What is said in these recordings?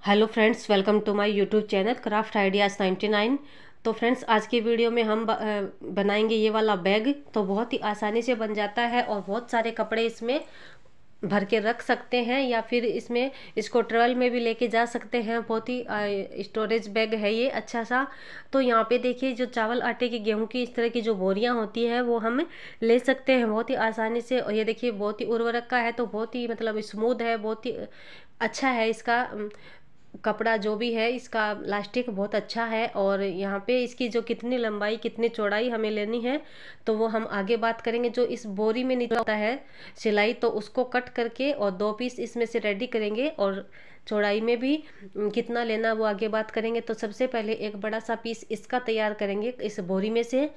Hello friends, welcome to my YouTube channel craft ideas 99। तो friends, आज की video में हम बनाएंगे ये वाला बैग। तो बहुत ही आसानी से बन जाता है और बहुत सारे कपड़े इसमें भर के रख सकते हैं, या फिर इसमें इसको ट्रेवल में भी लेके जा सकते हैं। बहुत ही स्टोरेज बैग है ये अच्छा सा। तो यहाँ पे देखिए, जो चावल आटे की गेहूं की इस तरह की जो बोरियां होती है वो हम ले सकते हैं बहुत ही आसानी से। और ये देखिए, बहुत ही उर्वरक का है, तो बहुत ही मतलब स्मूथ है, बहुत ही अच्छा है इसका कपड़ा जो भी है। इसका लास्टिक बहुत अच्छा है। और यहाँ पे इसकी जो कितनी लंबाई कितनी चौड़ाई हमें लेनी है तो वो हम आगे बात करेंगे। जो इस बोरी में निकला होता है सिलाई, तो उसको कट करके और 2 पीस इसमें से रेडी करेंगे। और चौड़ाई में भी कितना लेना वो आगे बात करेंगे। तो सबसे पहले एक बड़ा सा पीस इसका तैयार करेंगे इस बोरी में से।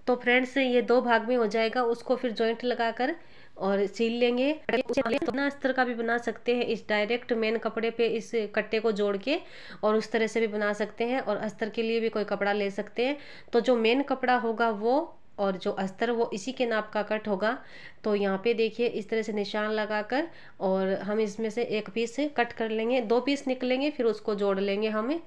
तो फ्रेंड्स, ये 2 भाग में हो जाएगा। उसको फिर जॉइंट लगाकर और सील लेंगे। अपना अस्तर का भी बना सकते हैं, इस डायरेक्ट मेन कपड़े पे इस कट्टे को जोड़ के, और उस तरह से भी बना सकते हैं। और अस्तर के लिए भी कोई कपड़ा ले सकते हैं। तो जो मेन कपड़ा होगा वो, और जो अस्तर वो इसी के नाप का कट होगा। तो यहाँ पे देखिए, इस तरह से निशान लगाकर और हम इसमें से एक पीस कट कर लेंगे। 2 पीस निकलेंगे, फिर उसको जोड़ लेंगे हमें।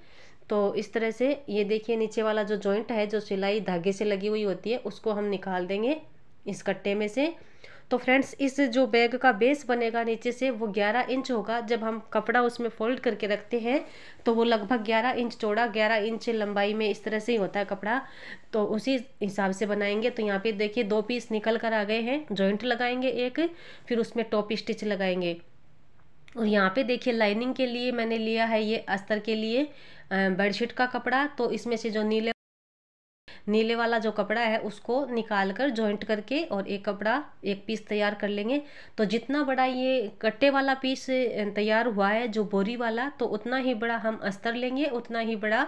तो इस तरह से ये देखिए, नीचे वाला जो जॉइंट है, जो सिलाई धागे से लगी हुई होती है, उसको हम निकाल देंगे इस कट्टे में से। तो फ्रेंड्स, इस जो बैग का बेस बनेगा नीचे से वो 11 इंच होगा। जब हम कपड़ा उसमें फोल्ड करके रखते हैं तो वो लगभग 11 इंच चौड़ा, 11 इंच लंबाई में इस तरह से ही होता है कपड़ा। तो उसी हिसाब से बनाएंगे। तो यहाँ पे देखिए, 2 पीस निकल कर आ गए हैं। जॉइंट लगाएंगे एक, फिर उसमें टॉप स्टिच लगाएंगे। और यहाँ पे देखिए, लाइनिंग के लिए मैंने लिया है ये अस्तर के लिए बेडशीट का कपड़ा। तो इसमें से जो नीले नीले वाला जो कपड़ा है उसको निकाल कर जॉइंट करके और एक पीस तैयार कर लेंगे। तो जितना बड़ा ये कट्टे वाला पीस तैयार हुआ है जो बोरी वाला, तो उतना ही बड़ा हम अस्तर लेंगे, उतना ही बड़ा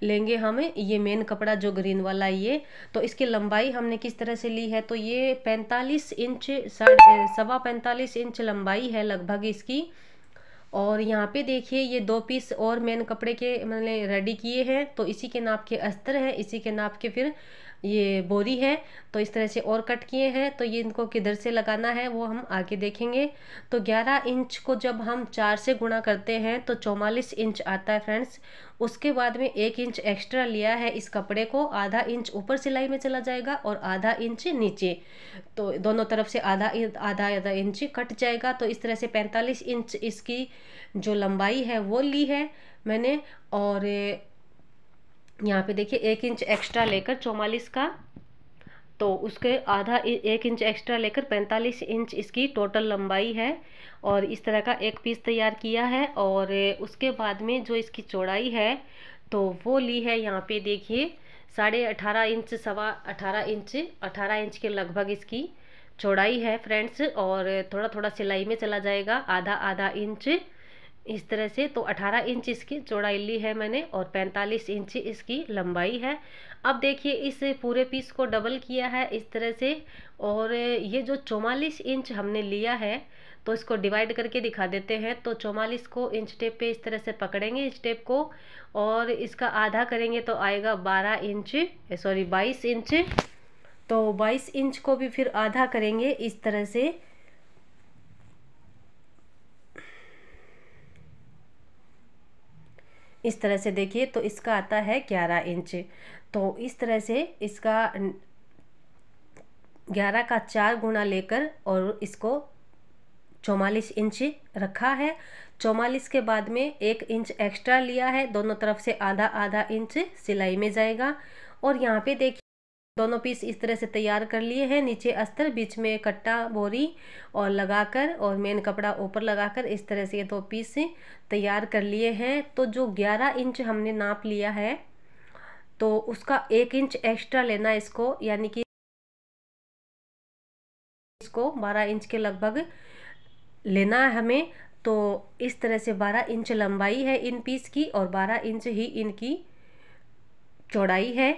लेंगे हम ये मेन कपड़ा जो ग्रीन वाला ये। तो इसकी लंबाई हमने किस तरह से ली है, तो ये 45 इंच, सवा 45 इंच लंबाई है लगभग इसकी। और यहाँ पे देखिए, ये 2 पीस और मेन कपड़े के मैंने रेडी किए हैं। तो इसी के नाप के अस्तर है, इसी के नाप के फिर ये बोरी है। तो इस तरह से और कट किए हैं। तो ये इनको किधर से लगाना है वो हम आगे देखेंगे। तो 11 इंच को जब हम 4 से गुणा करते हैं तो 44 इंच आता है फ्रेंड्स। उसके बाद में 1 इंच एक्स्ट्रा लिया है इस कपड़े को, आधा इंच ऊपर सिलाई में चला जाएगा और आधा इंच नीचे। तो दोनों तरफ से आधा आधा आधा इंच कट जाएगा। तो इस तरह से 45 इंच इसकी जो लंबाई है वो ली है मैंने। और यहाँ पे देखिए, 1 इंच एक्स्ट्रा लेकर 44 का, तो उसके आधा 1 इंच एक्स्ट्रा लेकर 45 इंच इसकी टोटल लंबाई है। और इस तरह का एक पीस तैयार किया है। और उसके बाद में जो इसकी चौड़ाई है तो वो ली है, यहाँ पे देखिए, 18.5 इंच, सवा 18 इंच, 18 इंच के लगभग इसकी चौड़ाई है फ्रेंड्स। और थोड़ा थोड़ा सिलाई में चला जाएगा, आधा आधा इंच इस तरह से। तो 18 इंच इसकी चौड़ाई ली है मैंने और 45 इंच इसकी लंबाई है। अब देखिए, इस पूरे पीस को डबल किया है इस तरह से। और ये जो 44 इंच हमने लिया है, तो इसको डिवाइड करके दिखा देते हैं। तो 44 को इंच टेप पे इस तरह से पकड़ेंगे इस टेप को, और इसका आधा करेंगे तो आएगा 22 इंच। तो 22 इंच को भी फिर आधा करेंगे इस तरह से। इस तरह से देखिए, तो इसका आता है 11 इंच। तो इस तरह से इसका 11 का 4 गुना लेकर और इसको 44 इंच रखा है। 44 के बाद में 1 इंच एक्स्ट्रा लिया है, दोनों तरफ से आधा आधा इंच सिलाई में जाएगा। और यहाँ पे देखिए, दोनों पीस इस तरह से तैयार कर लिए हैं। नीचे अस्तर, बीच में कट्टा बोरी और लगाकर, और मेन कपड़ा ऊपर लगाकर इस तरह से ये 2 पीस तैयार कर लिए हैं। तो जो 11 इंच हमने नाप लिया है, तो उसका 1 इंच एक्स्ट्रा लेना है इसको, यानी कि इसको 12 इंच के लगभग लेना है हमें। तो इस तरह से 12 इंच लंबाई है इन पीस की और 12 इंच ही इनकी चौड़ाई है।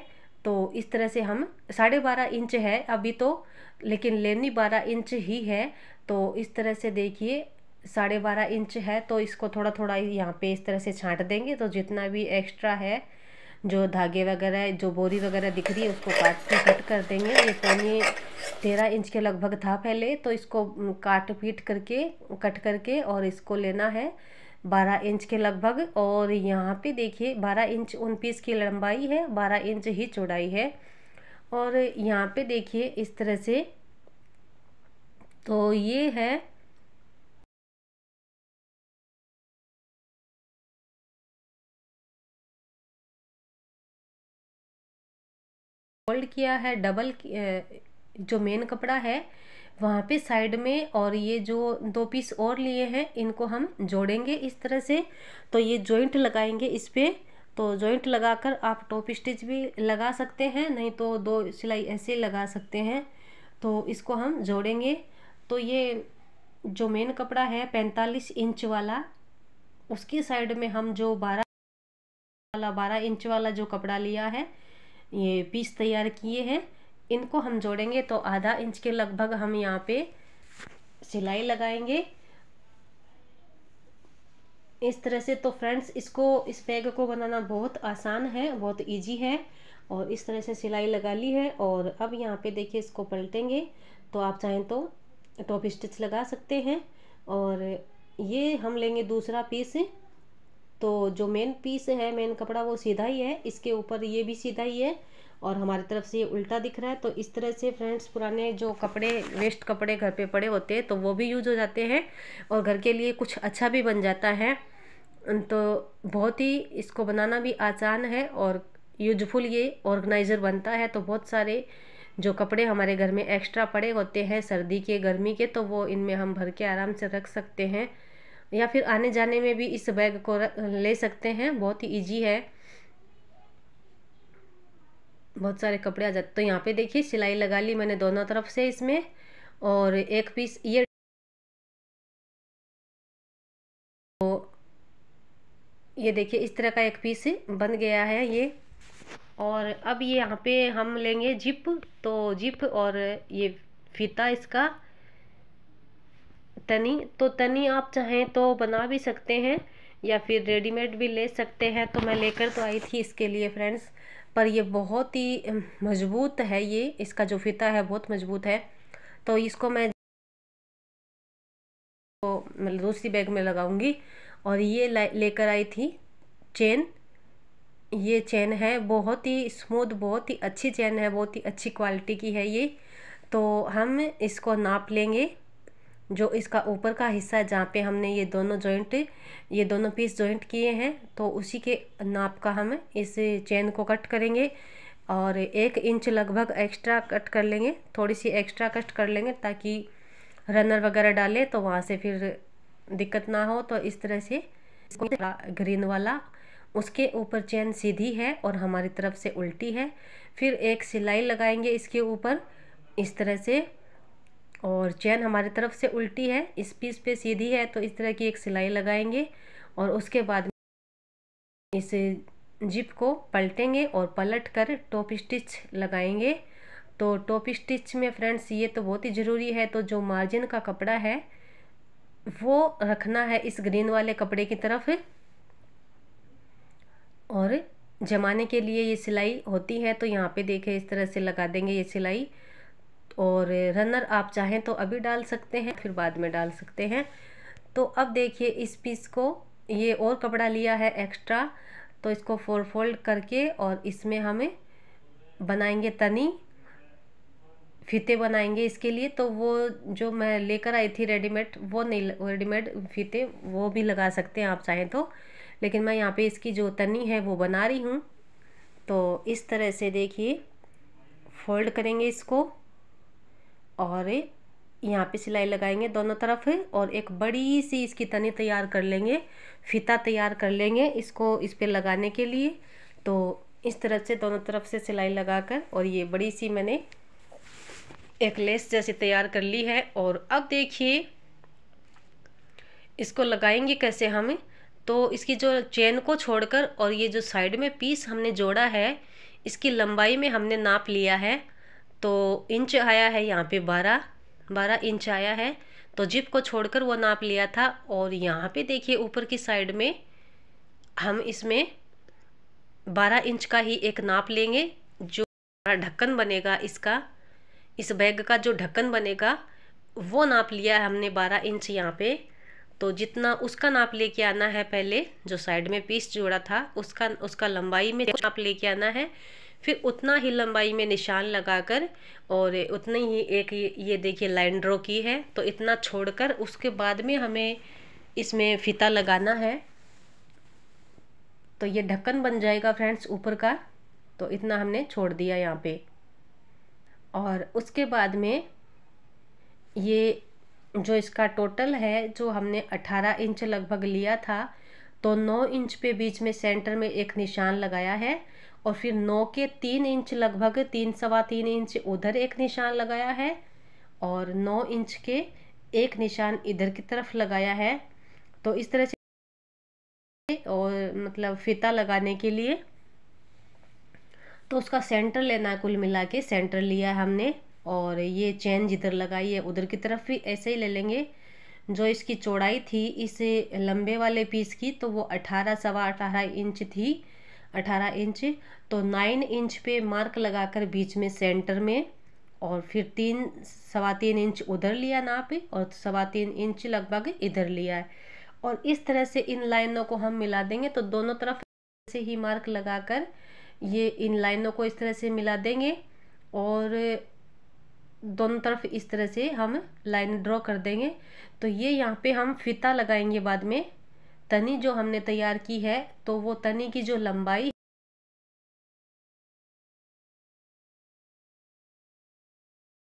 तो इस तरह से हम 12.5 इंच है अभी तो, लेकिन लेनी 12 इंच ही है। तो इस तरह से देखिए, 12.5 इंच है। तो इसको थोड़ा थोड़ा यहाँ पे इस तरह से छांट देंगे। तो जितना भी एक्स्ट्रा है, जो धागे वगैरह, जो बोरी वगैरह दिख रही है, उसको कट कर देंगे। ये 13 इंच के लगभग था पहले। तो इसको काट पीट करके, कट करके, और इसको लेना है 12 इंच के लगभग। और यहाँ पे देखिए 12 इंच उन पीस की लंबाई है, 12 इंच ही चौड़ाई है। और यहाँ पे देखिए इस तरह से, तो ये है फोल्ड किया है डबल, जो मेन कपड़ा है वहाँ पे साइड में, और ये जो 2 पीस और लिए हैं इनको हम जोड़ेंगे इस तरह से। तो ये जॉइंट लगाएंगे इस पे। तो जॉइंट लगाकर आप टॉप स्टिच भी लगा सकते हैं, नहीं तो 2 सिलाई ऐसे लगा सकते हैं। तो इसको हम जोड़ेंगे। तो ये जो मेन कपड़ा है 45 इंच वाला, उसकी साइड में हम जो 12 इंच वाला जो कपड़ा लिया है, ये पीस तैयार किए हैं, इनको हम जोड़ेंगे। तो आधा इंच के लगभग हम यहाँ पे सिलाई लगाएंगे इस तरह से। तो फ्रेंड्स इस बैग को बनाना बहुत आसान है, बहुत इजी है। और इस तरह से सिलाई लगा ली है। और अब यहाँ पे देखिए इसको पलटेंगे, तो आप चाहें तो टॉप स्टिच लगा सकते हैं। और ये हम लेंगे दूसरा पीस। तो जो मेन पीस है, मेन कपड़ा, वो सीधा ही है, इसके ऊपर ये भी सीधा ही है, और हमारी तरफ से ये उल्टा दिख रहा है। तो इस तरह से फ्रेंड्स पुराने जो कपड़े, वेस्ट कपड़े घर पे पड़े होते हैं तो वो भी यूज हो जाते हैं, और घर के लिए कुछ अच्छा भी बन जाता है। तो बहुत ही इसको बनाना भी आसान है और यूजफुल ये ऑर्गेनाइज़र बनता है। तो बहुत सारे जो कपड़े हमारे घर में एक्स्ट्रा पड़े होते हैं सर्दी के, गर्मी के, तो वो इनमें हम भर के आराम से रख सकते हैं, या फिर आने जाने में भी इस बैग को ले सकते हैं। बहुत ही इजी है, बहुत सारे कपड़े आ जाते। तो यहाँ पे देखिए सिलाई लगा ली मैंने दोनों तरफ से इसमें। और एक पीस ये देखिए इस तरह का एक पीस बन गया है ये। और अब ये यहाँ पे हम लेंगे जिप। तो जिप और ये फीता, इसका तनी। तो तनी आप चाहें तो बना भी सकते हैं, या फिर रेडीमेड भी ले सकते हैं। तो मैं लेकर तो आई थी इसके लिए फ्रेंड्स, पर ये बहुत ही मजबूत है, ये इसका जो फीता है बहुत मजबूत है। तो इसको मैं तो मतलब दूसरी बैग में लगाऊंगी। और ये लेकर आई थी चेन। ये चेन है बहुत ही स्मूथ, बहुत ही अच्छी चेन है, बहुत ही अच्छी क्वालिटी की है ये। तो हम इसको नाप लेंगे, जो इसका ऊपर का हिस्सा है जहाँ पे हमने ये दोनों पीस जॉइंट किए हैं, तो उसी के नाप का हम इस चेन को कट करेंगे। और 1 इंच लगभग एक्स्ट्रा कट कर लेंगे, थोड़ी सी एक्स्ट्रा कट कर लेंगे, ताकि रनर वगैरह डाले तो वहाँ से फिर दिक्कत ना हो। तो इस तरह से ग्रीन वाला, उसके ऊपर चेन सीधी है और हमारी तरफ से उल्टी है। फिर एक सिलाई लगाएंगे इसके ऊपर इस तरह से, और चेन हमारी तरफ से उल्टी है, इस पीस पे सीधी है, तो इस तरह की एक सिलाई लगाएंगे। और उसके बाद इस जिप को पलटेंगे और पलट कर टॉप स्टिच लगाएंगे। तो टॉप स्टिच में फ्रेंड्स ये तो बहुत ही ज़रूरी है, तो जो मार्जिन का कपड़ा है वो रखना है इस ग्रीन वाले कपड़े की तरफ, और जमाने के लिए ये सिलाई होती है। तो यहाँ पे देखें इस तरह से लगा देंगे ये सिलाई। और रनर आप चाहें तो अभी डाल सकते हैं, फिर बाद में डाल सकते हैं। तो अब देखिए इस पीस को, ये और कपड़ा लिया है एक्स्ट्रा, तो इसको फोल्ड करके और इसमें हमें बनाएंगे तनी, फीते बनाएंगे इसके लिए। तो वो जो मैं लेकर आई थी रेडीमेड, वो नहीं, रेडीमेड फीते वो भी लगा सकते हैं आप चाहें तो, लेकिन मैं यहाँ पे इसकी जो तनी है वो बना रही हूँ। तो इस तरह से देखिए फोल्ड करेंगे इसको, और यहाँ पे सिलाई लगाएंगे दोनों तरफ, और एक बड़ी सी इसकी तनी तैयार कर लेंगे, फीता तैयार कर लेंगे इसको इस पे लगाने के लिए। तो इस तरह से दोनों तरफ से सिलाई लगाकर, और ये बड़ी सी मैंने एक लेस जैसी तैयार कर ली है। और अब देखिए इसको लगाएंगे कैसे हम। तो इसकी जो चेन को छोड़कर, और ये जो साइड में पीस हमने जोड़ा है, इसकी लंबाई में हमने नाप लिया है। तो इंच आया है यहाँ पे 12 इंच आया है। तो जिप को छोड़कर वो नाप लिया था। और यहाँ पे देखिए ऊपर की साइड में हम इसमें 12 इंच का ही एक नाप लेंगे। जो ढक्कन बनेगा इसका, इस बैग का जो ढक्कन बनेगा, वो नाप लिया है हमने 12 इंच यहाँ पे। तो जितना उसका नाप लेके आना है, पहले जो साइड में पीस जोड़ा था उसका लंबाई में नाप लेके आना है, फिर उतना ही लंबाई में निशान लगाकर और उतनी ही एक ये देखिए लाइन ड्रॉ की है। तो इतना छोड़कर उसके बाद में हमें इसमें फीता लगाना है। तो ये ढक्कन बन जाएगा फ्रेंड्स ऊपर का। तो इतना हमने छोड़ दिया यहाँ पे। और उसके बाद में ये जो इसका टोटल है, जो हमने 18 इंच लगभग लिया था, तो 9 इंच पे बीच में सेंटर में एक निशान लगाया है और फिर 9 के 3 इंच लगभग 3-3.25 इंच उधर एक निशान लगाया है और 9 इंच के एक निशान इधर की तरफ लगाया है। तो इस तरह से और मतलब फीता लगाने के लिए तो उसका सेंटर लेना है, कुल मिला के सेंटर लिया है हमने। और ये चेन जिधर लगाई है उधर की तरफ भी ऐसे ही ले लेंगे। जो इसकी चौड़ाई थी इस लंबे वाले पीस की, तो वो 18-18.25 इंच थी, 18 इंच। तो 9 इंच पे मार्क लगाकर बीच में सेंटर में और फिर 3-3.25 इंच उधर लिया नाप और 3.25 इंच लगभग इधर लिया है। और इस तरह से इन लाइनों को हम मिला देंगे। तो दोनों तरफ से ही मार्क लगाकर ये इन लाइनों को इस तरह से मिला देंगे और दोनों तरफ इस तरह से हम लाइन ड्रॉ कर देंगे। तो ये यहाँ पे हम फीता लगाएंगे बाद में। तनी जो हमने तैयार की है, तो वो तनी की जो लंबाई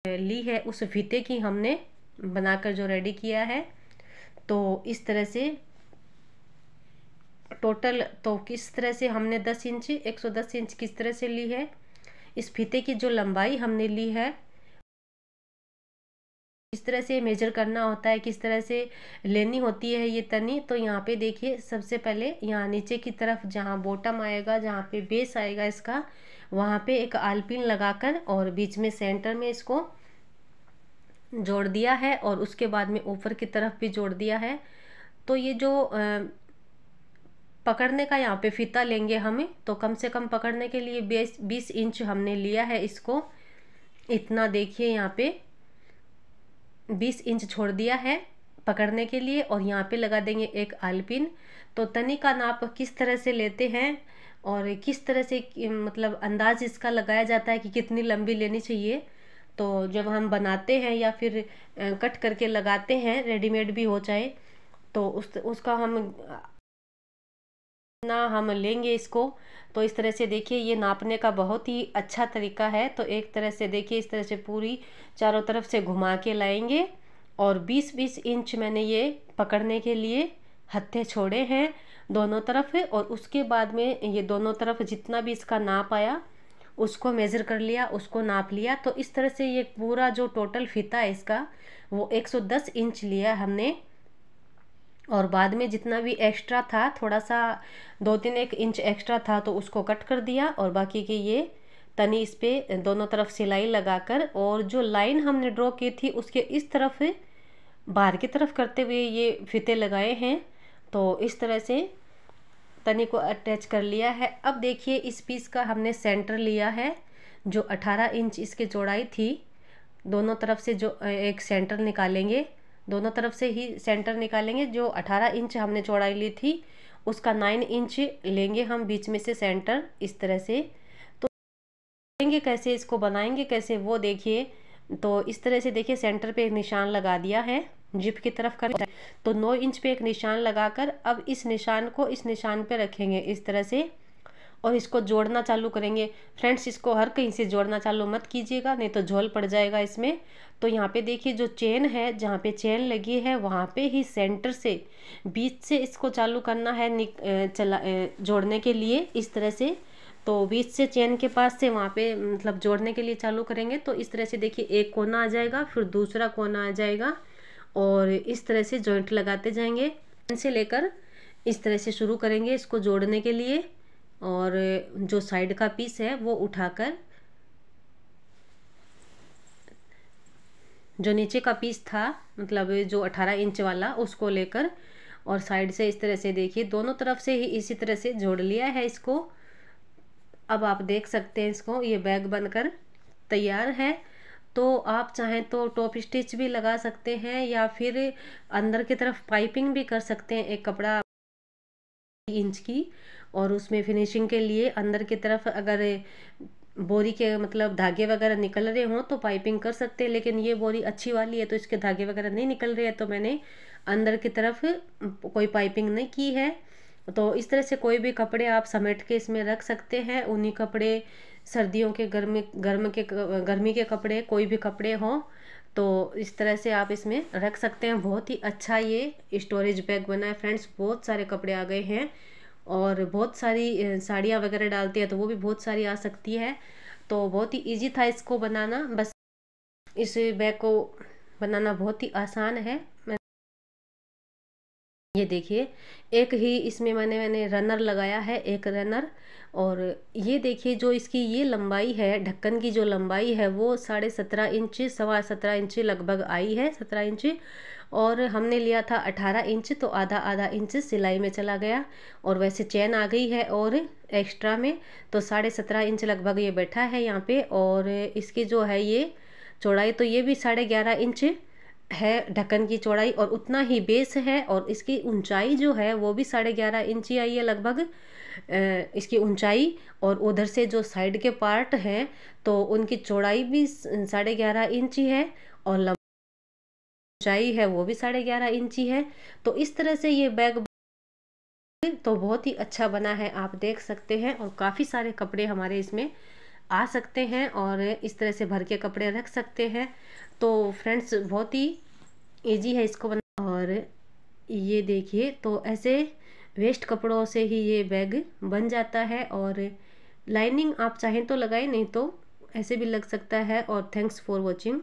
ली है उस फीते की हमने बनाकर जो रेडी किया है। तो इस तरह से टोटल तो किस तरह से हमने 10 इंच 110 इंच किस तरह से ली है, इस फीते की जो लंबाई हमने ली है किस तरह से मेजर करना होता है, किस तरह से लेनी होती है ये तनी। तो यहाँ पे देखिए, सबसे पहले यहाँ नीचे की तरफ जहाँ बॉटम आएगा, जहाँ पे बेस आएगा इसका, वहाँ पे एक आलपिन लगाकर और बीच में सेंटर में इसको जोड़ दिया है और उसके बाद में ऊपर की तरफ भी जोड़ दिया है। तो ये जो पकड़ने का यहाँ पे फीता लेंगे हमें, तो कम से कम पकड़ने के लिए 20 इंच हमने लिया है इसको। इतना देखिए यहाँ पे 20 इंच छोड़ दिया है पकड़ने के लिए और यहाँ पे लगा देंगे एक आलपिन। तो तनी का नाप किस तरह से लेते हैं और किस तरह से मतलब अंदाज इसका लगाया जाता है कि कितनी लंबी लेनी चाहिए, तो जब हम बनाते हैं या फिर कट करके लगाते हैं, रेडीमेड भी हो चाहे, तो उसका हम लेंगे इसको। तो इस तरह से देखिए, ये नापने का बहुत ही अच्छा तरीका है। तो एक तरह से देखिए, इस तरह से पूरी चारों तरफ से घुमा के लाएंगे और 20-20 इंच मैंने ये पकड़ने के लिए हत्थे छोड़े हैं दोनों तरफ। और उसके बाद में ये दोनों तरफ जितना भी इसका नाप आया उसको मेज़र कर लिया, उसको नाप लिया। तो इस तरह से ये पूरा जो टोटल फीता है इसका, वो 110 इंच लिया हमने। और बाद में जितना भी एक्स्ट्रा था, थोड़ा सा 2-3 इंच एक्स्ट्रा था, तो उसको कट कर दिया और बाकी की ये तनी इस पे दोनों तरफ सिलाई लगाकर और जो लाइन हमने ड्रॉ की थी उसके इस तरफ बाहर की तरफ करते हुए ये फीते लगाए हैं। तो इस तरह से तनी को अटैच कर लिया है। अब देखिए, इस पीस का हमने सेंटर लिया है, जो 18 इंच इसकी चौड़ाई थी। दोनों तरफ से जो एक सेंटर निकालेंगे, दोनों तरफ से ही सेंटर निकालेंगे। जो 18 इंच हमने चौड़ाई ली थी उसका 9 इंच लेंगे हम बीच में से सेंटर, इस तरह से। तो लेंगे कैसे, इसको बनाएंगे कैसे, वो देखिए। तो इस तरह से देखिए, सेंटर पे एक निशान लगा दिया है, जिप की तरफ कर। तो 9 इंच पे एक निशान लगाकर अब इस निशान को इस निशान पे रखेंगे इस तरह से और इसको जोड़ना चालू करेंगे। फ्रेंड्स, इसको हर कहीं से जोड़ना चालू मत कीजिएगा, नहीं तो झोल पड़ जाएगा इसमें। तो यहाँ पे देखिए, जो चेन है, जहाँ पे चेन लगी है वहाँ पे ही सेंटर से बीच से इसको चालू करना है जोड़ने के लिए, इस तरह से। तो बीच से चेन के पास से वहाँ पे मतलब जोड़ने के लिए चालू करेंगे। तो इस तरह से देखिए, एक कोना आ जाएगा, फिर दूसरा कोना आ जाएगा और इस तरह से जॉइंट लगाते जाएंगे। से लेकर इस तरह से शुरू करेंगे इसको जोड़ने के लिए। और जो साइड का पीस है वो उठाकर, जो नीचे का पीस था मतलब जो 18 इंच वाला, उसको लेकर और साइड से इस तरह से देखिए दोनों तरफ से ही इसी तरह से जोड़ लिया है इसको। अब आप देख सकते हैं इसको, ये बैग बनकर तैयार है। तो आप चाहें तो टॉप स्टिच भी लगा सकते हैं या फिर अंदर की तरफ पाइपिंग भी कर सकते हैं, एक कपड़ा इंच की, और उसमें फिनिशिंग के लिए अंदर की तरफ अगर बोरी के मतलब धागे वगैरह निकल रहे हों तो पाइपिंग कर सकते हैं। लेकिन ये बोरी अच्छी वाली है तो इसके धागे वगैरह नहीं निकल रहे हैं, तो मैंने अंदर की तरफ कोई पाइपिंग नहीं की है। तो इस तरह से कोई भी कपड़े आप समेट के इसमें रख सकते हैं। ऊनी कपड़े, सर्दियों के गर्मी के कपड़े, कोई भी कपड़े हों तो इस तरह से आप इसमें रख सकते हैं। बहुत ही अच्छा ये स्टोरेज बैग बना है फ्रेंड्स। बहुत सारे कपड़े आ गए हैं और बहुत सारी साड़ियाँ वगैरह डालते हैं तो वो भी बहुत सारी आ सकती है। तो बहुत ही इजी था इसको बनाना, बस इस बैग को बनाना बहुत ही आसान है। ये देखिए, एक ही इसमें मैंने रनर लगाया है, एक रनर। और ये देखिए जो इसकी ये लंबाई है, ढक्कन की जो लंबाई है वो 17.5 इंच, 17.25 इंच लगभग आई है, 17 इंच। और हमने लिया था 18 इंच, तो आधा आधा इंच सिलाई में चला गया। और वैसे चैन आ गई है और एक्स्ट्रा में, तो 17.5 इंच लगभग ये बैठा है यहाँ पे। और इसकी जो है ये चौड़ाई, तो ये भी 11.5 इंच है ढक्कन की चौड़ाई, और उतना ही बेस है। और इसकी ऊंचाई जो है वो भी 11.5 इंच ही आई है लगभग, इसकी ऊंचाई। और उधर से जो साइड के पार्ट हैं तो उनकी चौड़ाई भी 11.5 इंच ही है, और ऊंचाई है वो भी 11.5 इंच ही है। तो इस तरह से ये बैग तो बहुत ही अच्छा बना है, आप देख सकते हैं। और काफ़ी सारे कपड़े हमारे इसमें आ सकते हैं और इस तरह से भर के कपड़े रख सकते हैं। तो फ्रेंड्स बहुत ही इजी है इसको बना। और ये देखिए, तो ऐसे वेस्ट कपड़ों से ही ये बैग बन जाता है। और लाइनिंग आप चाहें तो लगाएं, नहीं तो ऐसे भी लग सकता है। और थैंक्स फॉर वॉचिंग।